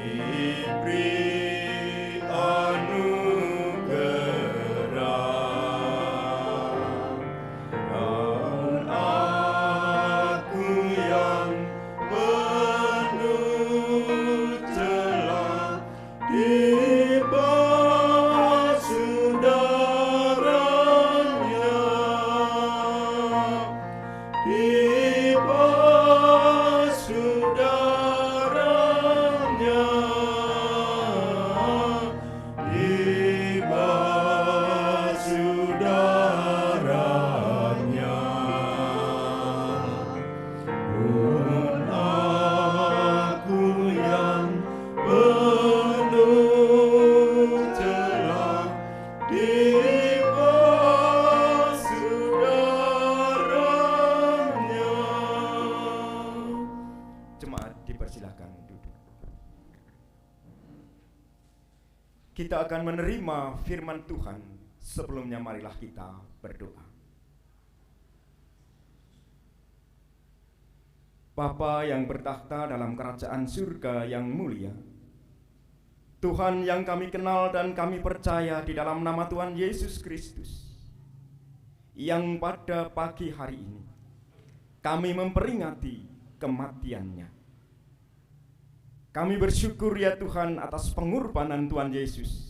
diberi anugerah, dan aku yang penuh celah dibasuh darahnya, dibasuh darahnya, dibasuh darahnya. Pun aku yang penuh celah dibasuh darahnya. Jemaat dipersilakan duduk. Kita akan menerima firman Tuhan. Sebelumnya marilah kita berdoa. Bapa yang bertakhta dalam kerajaan surga yang mulia, Tuhan yang kami kenal dan kami percaya di dalam nama Tuhan Yesus Kristus, yang pada pagi hari ini kami memperingati kematiannya. Kami bersyukur ya Tuhan atas pengorbanan Tuhan Yesus.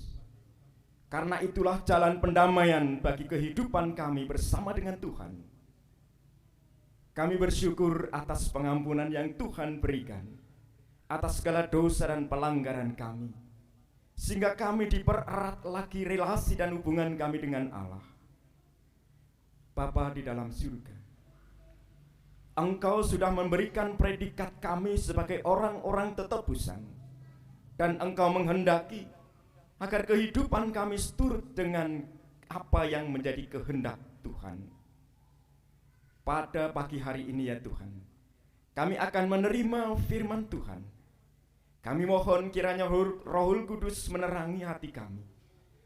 Karena itulah jalan pendamaian bagi kehidupan kami bersama dengan Tuhan. Kami bersyukur atas pengampunan yang Tuhan berikan atas segala dosa dan pelanggaran kami, sehingga kami dipererat lagi relasi dan hubungan kami dengan Allah. Bapa di dalam surga, Engkau sudah memberikan predikat kami sebagai orang-orang tetebusan, dan Engkau menghendaki agar kehidupan kami seturut dengan apa yang menjadi kehendak Tuhan. Pada pagi hari ini ya Tuhan, kami akan menerima firman Tuhan. Kami mohon kiranya Rohul Kudus menerangi hati kami,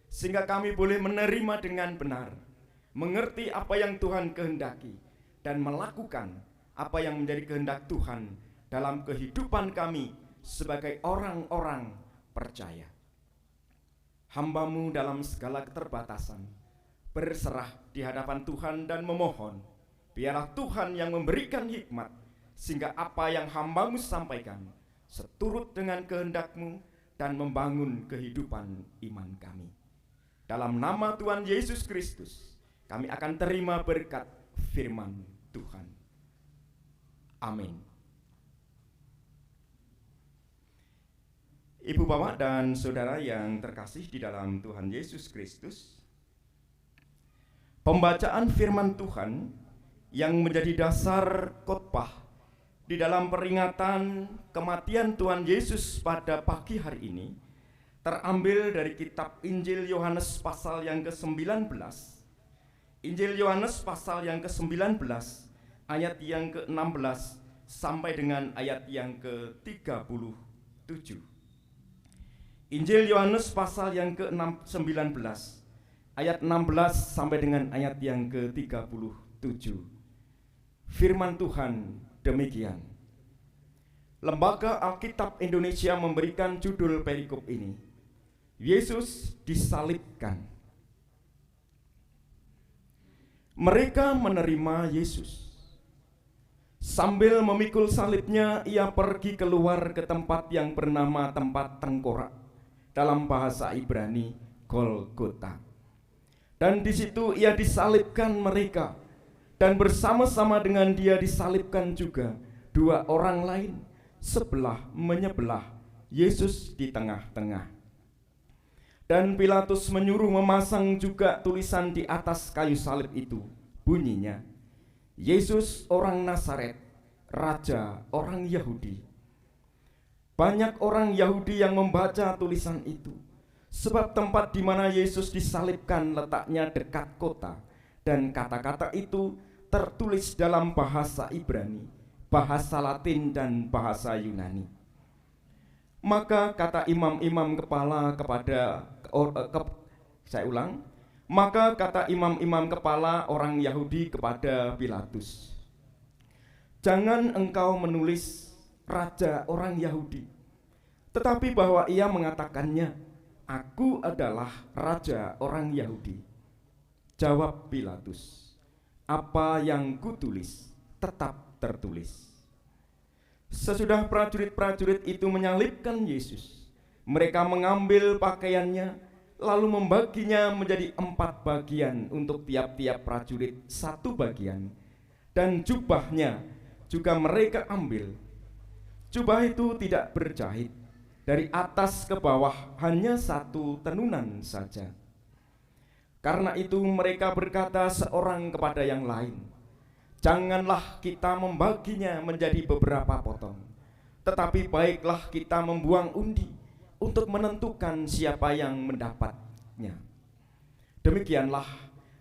sehingga kami boleh menerima dengan benar, mengerti apa yang Tuhan kehendaki, dan melakukan apa yang menjadi kehendak Tuhan dalam kehidupan kami sebagai orang-orang percaya. Hamba-Mu dalam segala keterbatasan berserah di hadapan Tuhan dan memohon, biarlah Tuhan yang memberikan hikmat, sehingga apa yang hamba-Mu sampaikan seturut dengan kehendak-Mu dan membangun kehidupan iman kami. Dalam nama Tuhan Yesus Kristus, kami akan terima berkat firman Tuhan. Amin. Ibu bapak dan saudara yang terkasih di dalam Tuhan Yesus Kristus, pembacaan firman Tuhan yang menjadi dasar khotbah di dalam peringatan kematian Tuhan Yesus pada pagi hari ini terambil dari kitab Injil Yohanes pasal yang ke-19. Injil Yohanes pasal yang ke-19 ayat yang ke-16 sampai dengan ayat yang ke-37. Injil Yohanes pasal yang ke-19 ayat 16 sampai dengan ayat yang ke-37. Firman Tuhan demikian. Lembaga Alkitab Indonesia memberikan judul perikop ini, Yesus disalibkan. Mereka menerima Yesus. Sambil memikul salibnya, ia pergi keluar ke tempat yang bernama tempat tengkorak, dalam bahasa Ibrani Golgota. Dan di situ ia disalibkan mereka, dan bersama-sama dengan dia disalibkan juga dua orang lain, sebelah menyebelah, Yesus di tengah-tengah. Dan Pilatus menyuruh memasang juga tulisan di atas kayu salib itu, bunyinya, Yesus orang Nazaret, Raja orang Yahudi. Banyak orang Yahudi yang membaca tulisan itu, sebab tempat di mana Yesus disalibkan letaknya dekat kota, dan kata-kata itu tertulis dalam bahasa Ibrani, bahasa Latin, dan bahasa Yunani. Maka kata imam-imam kepala maka kata imam-imam kepala orang Yahudi kepada Pilatus, jangan engkau menulis Raja orang Yahudi, tetapi bahwa ia mengatakannya, "Aku adalah raja orang Yahudi." Jawab Pilatus, "Apa yang kutulis tetap tertulis." Sesudah prajurit-prajurit itu menyalibkan Yesus, mereka mengambil pakaiannya, lalu membaginya menjadi 4 bagian untuk tiap-tiap prajurit 1 bagian, dan jubahnya juga mereka ambil. Jubah itu tidak berjahit, dari atas ke bawah hanya 1 tenunan saja. Karena itu mereka berkata seorang kepada yang lain, "Janganlah kita membaginya menjadi beberapa potong, tetapi baiklah kita membuang undi untuk menentukan siapa yang mendapatnya. Demikianlah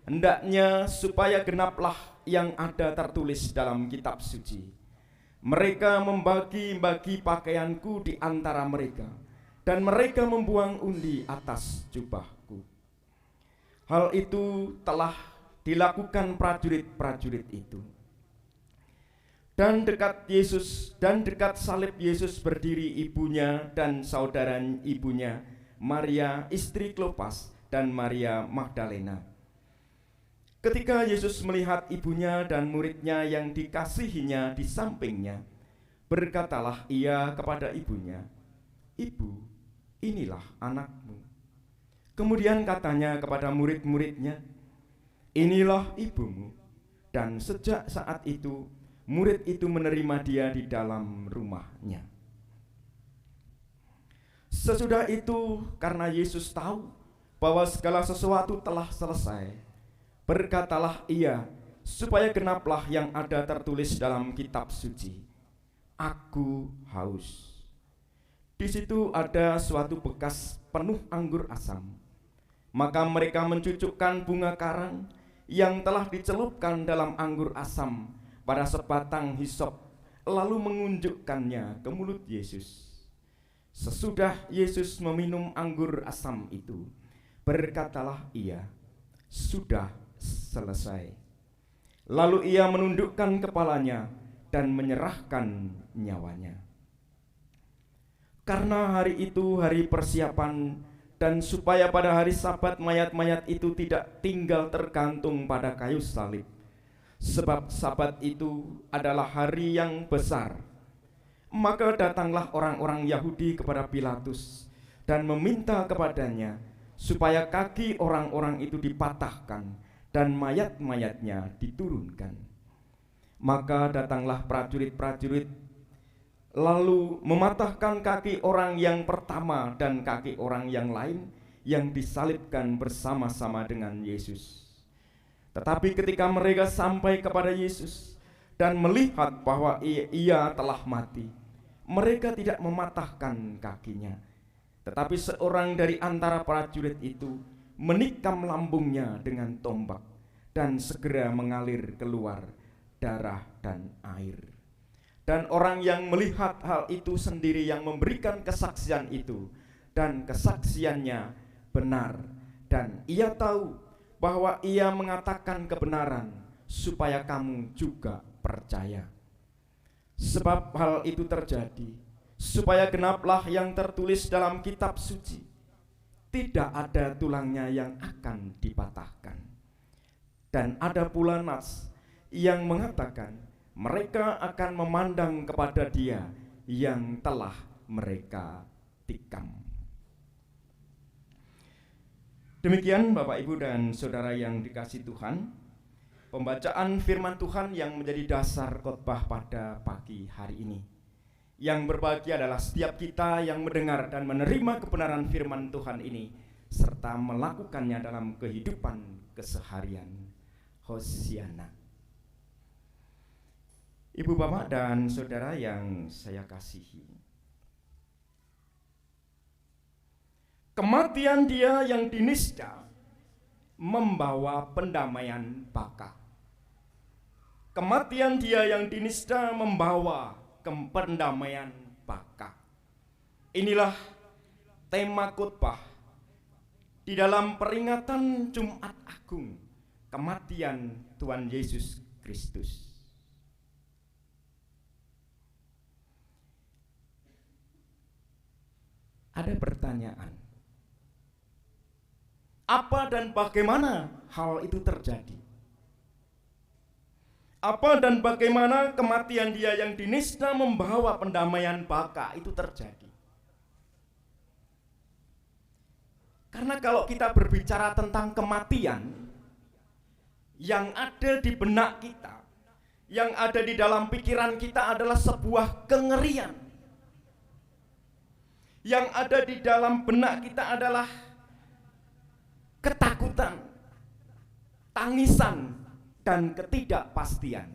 hendaknya supaya genaplah yang ada tertulis dalam kitab suci. Mereka membagi-bagi pakaianku di antara mereka, dan mereka membuang undi atas jubahku." Hal itu telah dilakukan prajurit-prajurit itu. Dan dekat salib Yesus berdiri ibunya dan saudara ibunya, Maria istri Klopas dan Maria Magdalena. Ketika Yesus melihat ibunya dan muridnya yang dikasihinya di sampingnya, berkatalah ia kepada ibunya, "Ibu, inilah anakmu." Kemudian katanya kepada murid-muridnya, "Inilah ibumu." Dan sejak saat itu murid itu menerima dia di dalam rumahnya. Sesudah itu, karena Yesus tahu bahwa segala sesuatu telah selesai, berkatalah ia, supaya genaplah yang ada tertulis dalam kitab suci, "Aku haus." Di situ ada suatu bekas penuh anggur asam. Maka mereka mencucukkan bunga karang yang telah dicelupkan dalam anggur asam pada sebatang hisop, lalu mengunjukkannya ke mulut Yesus. Sesudah Yesus meminum anggur asam itu, berkatalah ia, "Sudah selesai." Lalu ia menundukkan kepalanya dan menyerahkan nyawanya. Karena hari itu hari persiapan, dan supaya pada hari Sabat mayat-mayat itu tidak tinggal tergantung pada kayu salib, sebab Sabat itu adalah hari yang besar, maka datanglah orang-orang Yahudi kepada Pilatus dan meminta kepadanya supaya kaki orang-orang itu dipatahkan dan mayat-mayatnya diturunkan. Maka datanglah prajurit-prajurit lalu mematahkan kaki orang yang pertama dan kaki orang yang lain yang disalibkan bersama-sama dengan Yesus. Tetapi ketika mereka sampai kepada Yesus dan melihat bahwa ia telah mati, mereka tidak mematahkan kakinya. Tetapi seorang dari antara prajurit itu menikam lambungnya dengan tombak, dan segera mengalir keluar darah dan air. Dan orang yang melihat hal itu sendiri yang memberikan kesaksian itu, dan kesaksiannya benar, dan ia tahu bahwa ia mengatakan kebenaran supaya kamu juga percaya. Sebab hal itu terjadi supaya genaplah yang tertulis dalam kitab suci, "Tidak ada tulangnya yang akan dipatahkan." Dan ada pula nas yang mengatakan, mereka akan memandang kepada Dia yang telah mereka tikam. Demikian Bapak, Ibu, dan Saudara yang dikasihi Tuhan, pembacaan firman Tuhan yang menjadi dasar khotbah pada pagi hari ini. Yang berbahagia adalah setiap kita yang mendengar dan menerima kebenaran firman Tuhan ini, serta melakukannya dalam kehidupan keseharian. Hosiana. Ibu, Bapak, dan Saudara yang saya kasihi, kematian Dia yang dinisda membawa pendamaian baka. Kematian Dia yang dinisda membawa pendamaian baka. Inilah tema khotbah di dalam peringatan Jumat Agung, kematian Tuhan Yesus Kristus. ada pertanyaan. Apa dan bagaimana hal itu terjadi? Apa dan bagaimana kematian Dia yang dinisda membawa pendamaian baka itu terjadi? Karena kalau kita berbicara tentang kematian, yang ada di benak kita, yang ada di dalam pikiran kita adalah sebuah kengerian. Yang ada di dalam benak kita adalah ketakutan, tangisan, dan ketidakpastian.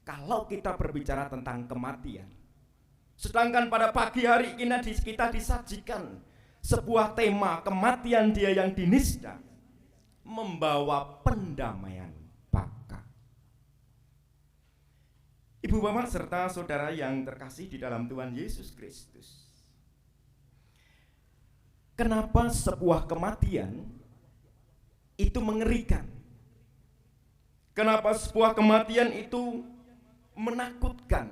Kalau kita berbicara tentang kematian, sedangkan pada pagi hari ini kita disajikan sebuah tema kematian Dia yang dinisda membawa pendamaian baka. Ibu bapak serta saudara yang terkasih di dalam Tuhan Yesus Kristus, kenapa sebuah kematian itu mengerikan? Kenapa sebuah kematian itu menakutkan?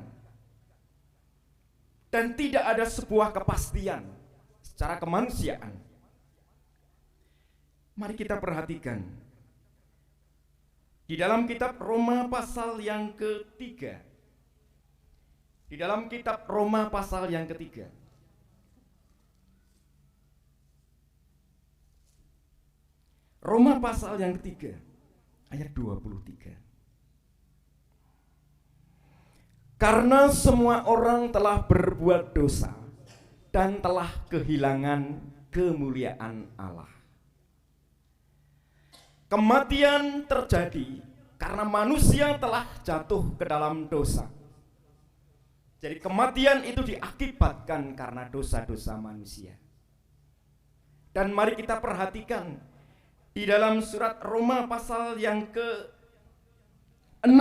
Dan tidak ada sebuah kepastian secara kemanusiaan. Mari kita perhatikan di dalam kitab Roma pasal yang ketiga. Di dalam kitab Roma pasal yang ketiga. Roma pasal yang ketiga ayat 23. Karena semua orang telah berbuat dosa dan telah kehilangan kemuliaan Allah. Kematian terjadi karena manusia telah jatuh ke dalam dosa. Jadi kematian itu diakibatkan karena dosa-dosa manusia. Dan mari kita perhatikan di dalam surat Roma pasal yang ke-6.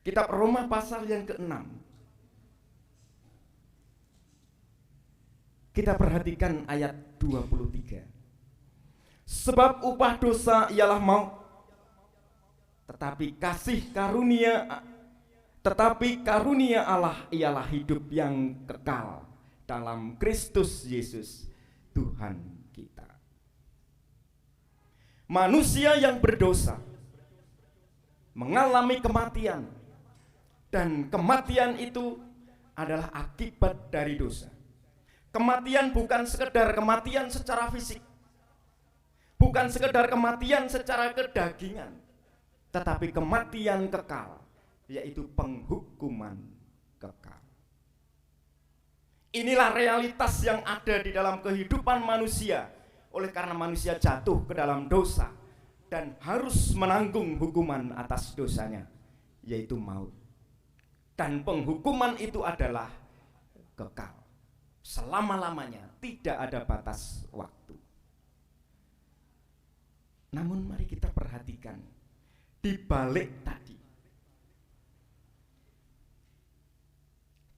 Kitab Roma pasal yang ke-6. Kita perhatikan ayat 23. Sebab upah dosa ialah maut, tetapi karunia Allah ialah hidup yang kekal dalam Kristus Yesus Tuhan kita. Manusia yang berdosa mengalami kematian, dan kematian itu adalah akibat dari dosa. Kematian bukan sekedar kematian secara fisik, bukan sekedar kematian secara kedagingan, tetapi kematian kekal, yaitu penghukuman kekal. Inilah realitas yang ada di dalam kehidupan manusia, oleh karena manusia jatuh ke dalam dosa dan harus menanggung hukuman atas dosanya, yaitu maut. Dan penghukuman itu adalah kekal, selama-lamanya, tidak ada batas waktu. Namun mari kita perhatikan di balik tadi.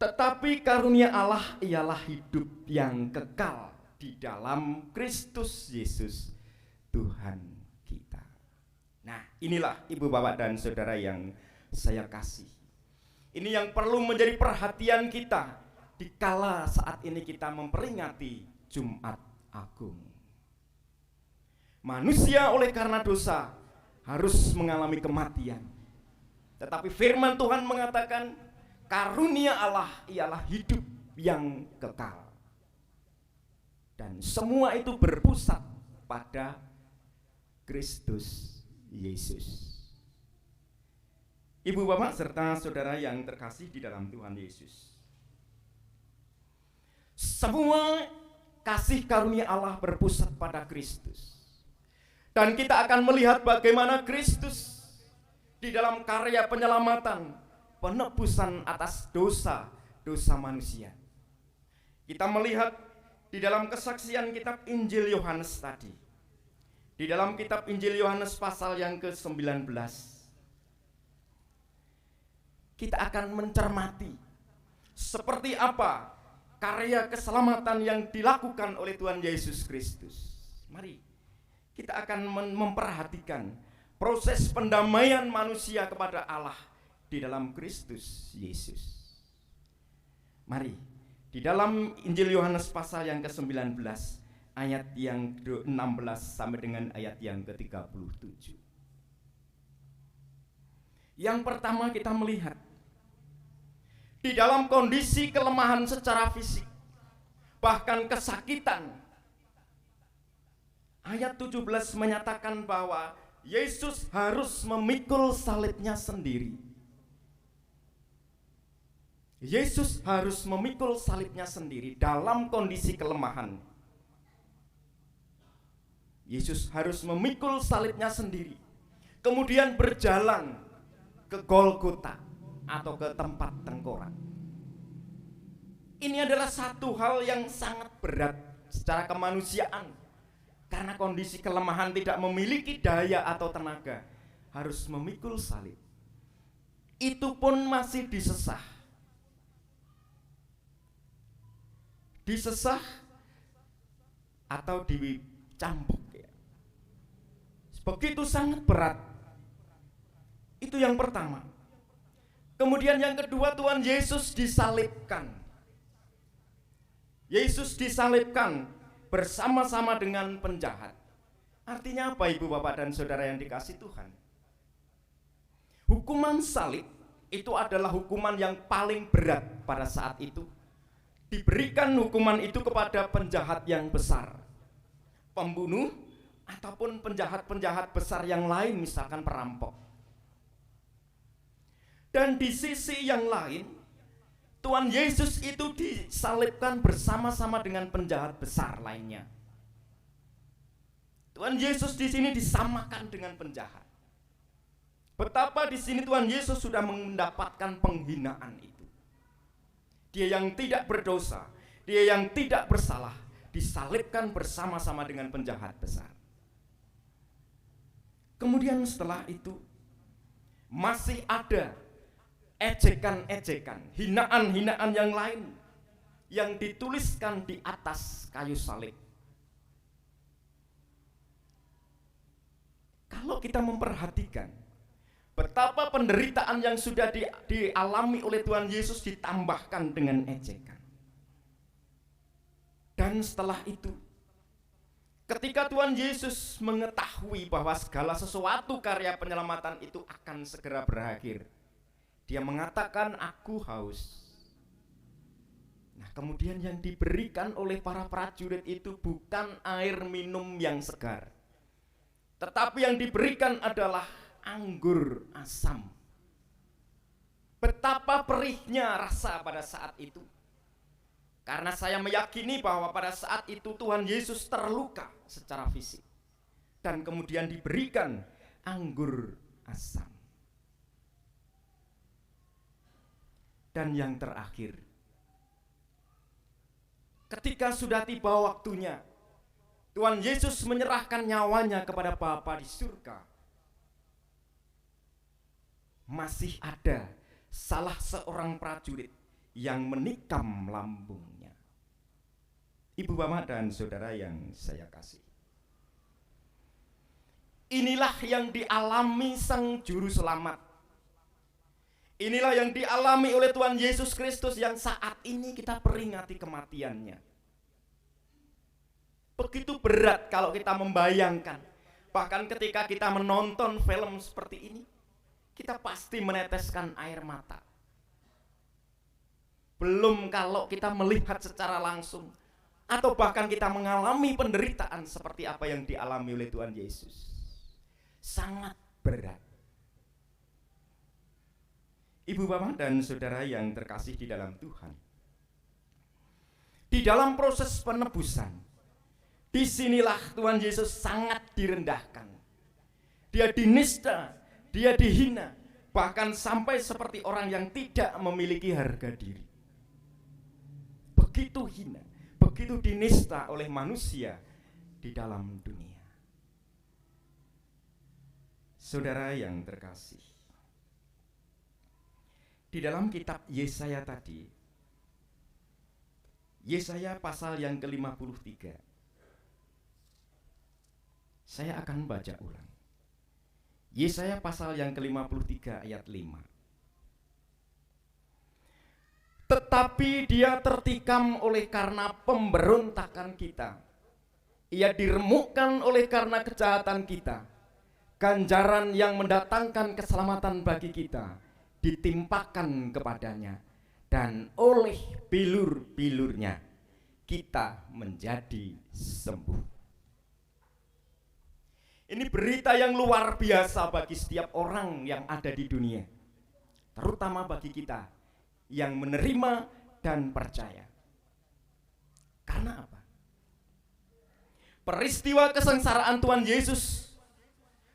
Tetapi karunia Allah ialah hidup yang kekal di dalam Kristus Yesus Tuhan kita. Nah, inilah ibu bapak dan saudara yang saya kasih. Ini yang perlu menjadi perhatian kita di kala saat ini kita memperingati Jumat Agung. Manusia oleh karena dosa harus mengalami kematian. Tetapi firman Tuhan mengatakan karunia Allah ialah hidup yang kekal. Dan semua itu berpusat pada Kristus Yesus. Ibu bapak serta saudara yang terkasih di dalam Tuhan Yesus, semua kasih karunia Allah berpusat pada Kristus. Dan kita akan melihat bagaimana Kristus di dalam karya penyelamatan, penebusan atas dosa manusia. Kita melihat di dalam kesaksian kitab Injil Yohanes tadi. Di dalam kitab Injil Yohanes pasal yang ke-19. Kita akan mencermati seperti apa karya keselamatan yang dilakukan oleh Tuhan Yesus Kristus. Mari kita akan memperhatikan proses pendamaian manusia kepada Allah di dalam Kristus Yesus. Mari Di dalam Injil Yohanes pasal yang ke-19 ayat yang ke-16 sampai dengan ayat yang ke-37. Yang pertama kita melihat di dalam kondisi kelemahan secara fisik, bahkan kesakitan. Ayat 17 menyatakan bahwa Yesus harus memikul salibnya sendiri. Yesus harus memikul salibnya sendiri dalam kondisi kelemahan. Yesus harus memikul salibnya sendiri, kemudian berjalan ke Golgota atau ke tempat tengkorak. Ini adalah satu hal yang sangat berat secara kemanusiaan, karena kondisi kelemahan tidak memiliki daya atau tenaga, harus memikul salib. Itu pun masih disesah. Disesah atau dicambuk ya. Begitu sangat berat. Itu yang pertama. Kemudian yang kedua, Tuhan Yesus disalibkan. Yesus disalibkan bersama-sama dengan penjahat. Artinya apa, Ibu, Bapak, dan Saudara yang dikasihi Tuhan? Hukuman salib itu adalah hukuman yang paling berat pada saat itu. Diberikan hukuman itu kepada penjahat yang besar, pembunuh, ataupun penjahat-penjahat besar yang lain, misalkan perampok. Dan di sisi yang lain, Tuhan Yesus itu disalibkan bersama-sama dengan penjahat besar lainnya. Tuhan Yesus di sini disamakan dengan penjahat. Betapa di sini Tuhan Yesus sudah mendapatkan penghinaan itu. Dia yang tidak berdosa, dia yang tidak bersalah, disalibkan bersama-sama dengan penjahat besar. Kemudian setelah itu masih ada ejekan-ejekan, hinaan-hinaan yang lain yang dituliskan di atas kayu salib. Kalau kita memperhatikan betapa penderitaan yang sudah dialami oleh Tuhan Yesus ditambahkan dengan ejekan. Dan setelah itu, ketika Tuhan Yesus mengetahui bahwa segala sesuatu karya penyelamatan itu akan segera berakhir, Dia mengatakan, "Aku haus." Nah, kemudian yang diberikan oleh para prajurit itu bukan air minum yang segar, tetapi yang diberikan adalah anggur asam. Betapa perihnya rasa pada saat itu. Karena saya meyakini bahwa pada saat itu Tuhan Yesus terluka secara fisik, dan kemudian diberikan anggur asam. Dan yang terakhir, ketika sudah tiba waktunya, Tuhan Yesus menyerahkan nyawanya kepada Bapa di surga. Masih ada salah seorang prajurit yang menikam lambungnya. Ibu, Bapak, dan Saudara yang saya kasih, inilah yang dialami Sang Juru Selamat. Inilah yang dialami oleh Tuhan Yesus Kristus yang saat ini kita peringati kematiannya. Begitu berat kalau kita membayangkan. Bahkan ketika kita menonton film seperti ini, kita pasti meneteskan air mata. Belum kalau kita melihat secara langsung, atau bahkan kita mengalami penderitaan seperti apa yang dialami oleh Tuhan Yesus. Sangat berat. Ibu, Bapak, dan Saudara yang terkasih di dalam Tuhan, di dalam proses penebusan, disinilah Tuhan Yesus sangat direndahkan. Dia dinista, dia dihina, bahkan sampai seperti orang yang tidak memiliki harga diri. Begitu hina, begitu dinista oleh manusia di dalam dunia. Saudara yang terkasih, di dalam kitab Yesaya tadi, Yesaya pasal yang ke-53, saya akan baca ulang. Yesaya pasal yang ke-53 ayat 5. tetapi dia tertikam oleh karena pemberontakan kita. Ia diremukkan oleh karena kejahatan kita. Ganjaran yang mendatangkan keselamatan bagi kita ditimpakan kepadanya, dan oleh bilur-bilurnya kita menjadi sembuh. Ini berita yang luar biasa bagi setiap orang yang ada di dunia, terutama bagi kita yang menerima dan percaya. Karena apa? Peristiwa kesengsaraan Tuhan Yesus,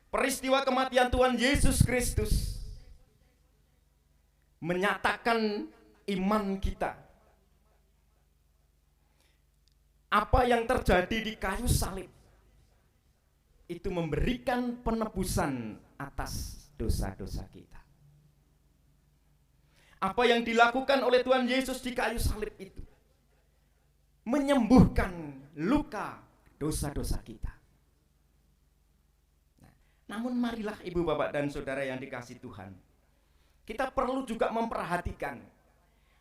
peristiwa kematian Tuhan Yesus Kristus menyatakan iman kita. Apa yang terjadi di kayu salib itu memberikan penebusan atas dosa-dosa kita. Apa yang dilakukan oleh Tuhan Yesus di kayu salib itu menyembuhkan luka dosa-dosa kita. Namun marilah ibu, bapak, dan saudara yang dikasihi Tuhan, kita perlu juga memperhatikan,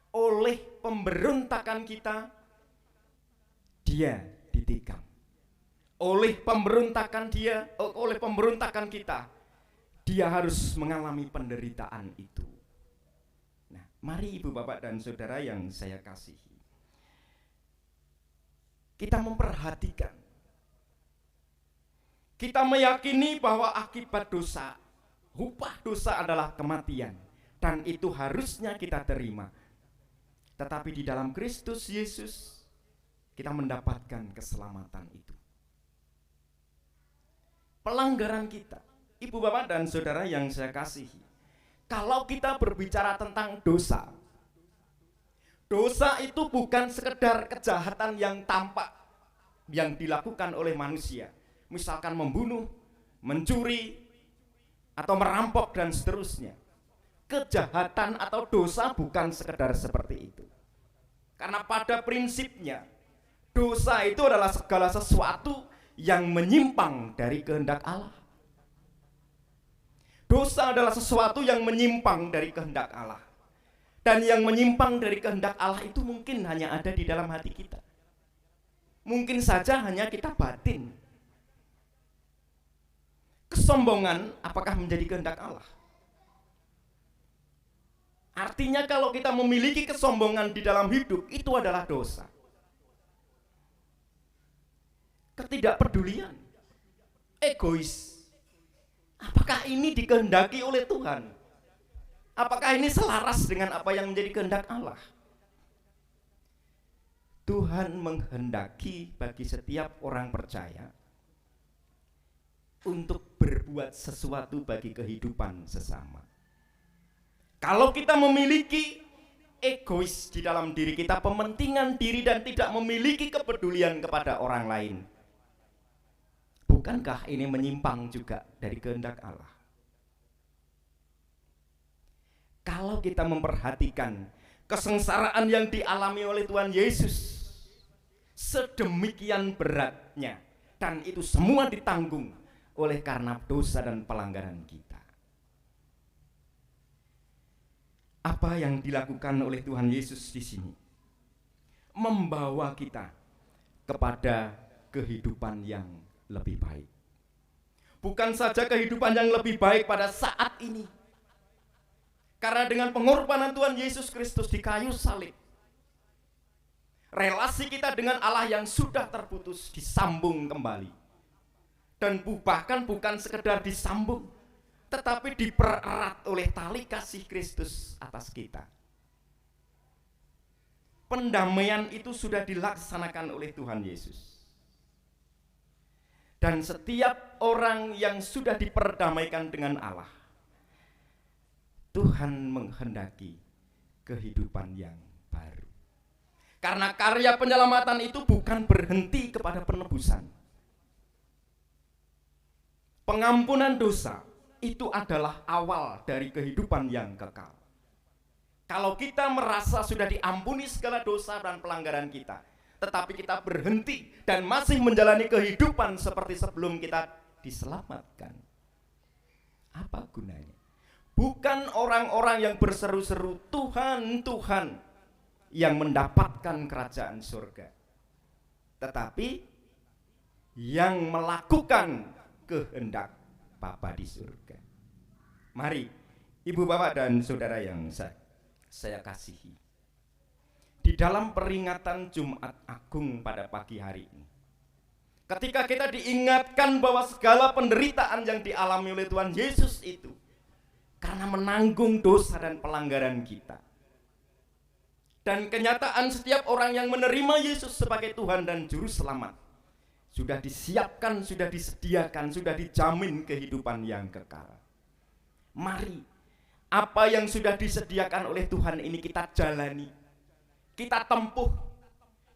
oleh pemberontakan kita, dia ditikam. Oleh pemberontakan kita, dia harus mengalami penderitaan itu. Nah, mari ibu, bapak, dan saudara yang saya kasihi, kita memperhatikan, kita meyakini bahwa akibat dosa, upah dosa adalah kematian, dan itu harusnya kita terima. Tetapi di dalam Kristus Yesus kita mendapatkan keselamatan itu. Pelanggaran kita, ibu, bapak, dan saudara yang saya kasihi, kalau kita berbicara tentang dosa, dosa itu bukan sekedar kejahatan yang tampak yang dilakukan oleh manusia, misalkan membunuh, mencuri, atau merampok dan seterusnya. Kejahatan atau dosa bukan sekedar seperti itu. Karena pada prinsipnya dosa itu adalah segala sesuatu yang menyimpang dari kehendak Allah. Dosa adalah sesuatu yang menyimpang dari kehendak Allah. Dan yang menyimpang dari kehendak Allah itu mungkin hanya ada di dalam hati kita. Mungkin saja hanya kita batin. Kesombongan apakah menjadi kehendak Allah? Artinya kalau kita memiliki kesombongan di dalam hidup, itu adalah dosa. Ketidakpedulian, egois, apakah ini dikehendaki oleh Tuhan? Apakah ini selaras dengan apa yang menjadi kehendak Allah? Tuhan menghendaki bagi setiap orang percaya untuk berbuat sesuatu bagi kehidupan sesama. Kalau kita memiliki egois di dalam diri kita, pementingan diri, dan tidak memiliki kepedulian kepada orang lain, bukankah ini menyimpang juga dari kehendak Allah? Kalau kita memperhatikan kesengsaraan yang dialami oleh Tuhan Yesus, sedemikian beratnya, dan itu semua ditanggung oleh karena dosa dan pelanggaran kita. Apa yang dilakukan oleh Tuhan Yesus di sini membawa kita kepada kehidupan yang lebih baik. Bukan saja kehidupan yang lebih baik pada saat ini, karena dengan pengorbanan Tuhan Yesus Kristus di kayu salib, relasi kita dengan Allah yang sudah terputus disambung kembali. Dan bahkan bukan sekedar disambung, tetapi dipererat oleh tali kasih Kristus atas kita. Pendamaian itu sudah dilaksanakan oleh Tuhan Yesus. Dan setiap orang yang sudah diperdamaikan dengan Allah, Tuhan menghendaki kehidupan yang baru. Karena karya penyelamatan itu bukan berhenti kepada penebusan. Pengampunan dosa itu adalah awal dari kehidupan yang kekal. Kalau kita merasa sudah diampuni segala dosa dan pelanggaran kita, tetapi kita berhenti dan masih menjalani kehidupan seperti sebelum kita diselamatkan, apa gunanya? Bukan orang-orang yang berseru-seru Tuhan, Tuhan, yang mendapatkan kerajaan surga, tetapi yang melakukan kehendak Bapa di surga. Mari Ibu Bapak dan Saudara yang saya kasihi, di dalam peringatan Jumat Agung pada pagi hari ini, ketika kita diingatkan bahwa segala penderitaan yang dialami oleh Tuhan Yesus itu karena menanggung dosa dan pelanggaran kita, dan kenyataan setiap orang yang menerima Yesus sebagai Tuhan dan Juru Selamat sudah disiapkan, sudah disediakan, sudah dijamin kehidupan yang kekal. Mari, apa yang sudah disediakan oleh Tuhan ini kita jalani, kita tempuh,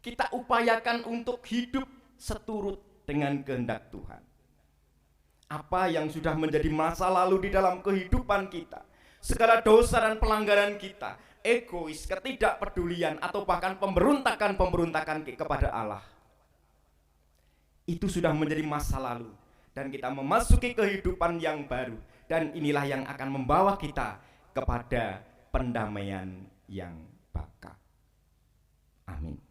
kita upayakan untuk hidup seturut dengan kehendak Tuhan. Apa yang sudah menjadi masa lalu di dalam kehidupan kita, segala dosa dan pelanggaran kita, egois, ketidakpedulian, atau bahkan pemberontakan kepada Allah, itu sudah menjadi masa lalu, dan kita memasuki kehidupan yang baru, dan inilah yang akan membawa kita kepada pendamaian yang bakal. Amin.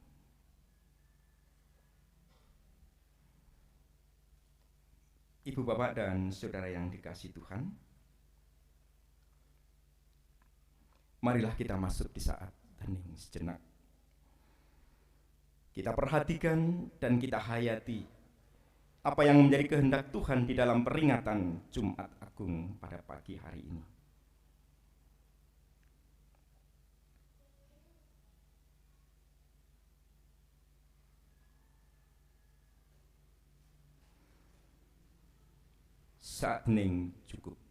Ibu, Bapak, dan Saudara yang dikasihi Tuhan, marilah kita masuk di saat hening sejenak. Kita perhatikan dan kita hayati apa yang menjadi kehendak Tuhan di dalam peringatan Jumat Agung pada pagi hari ini. Saat hening cukup.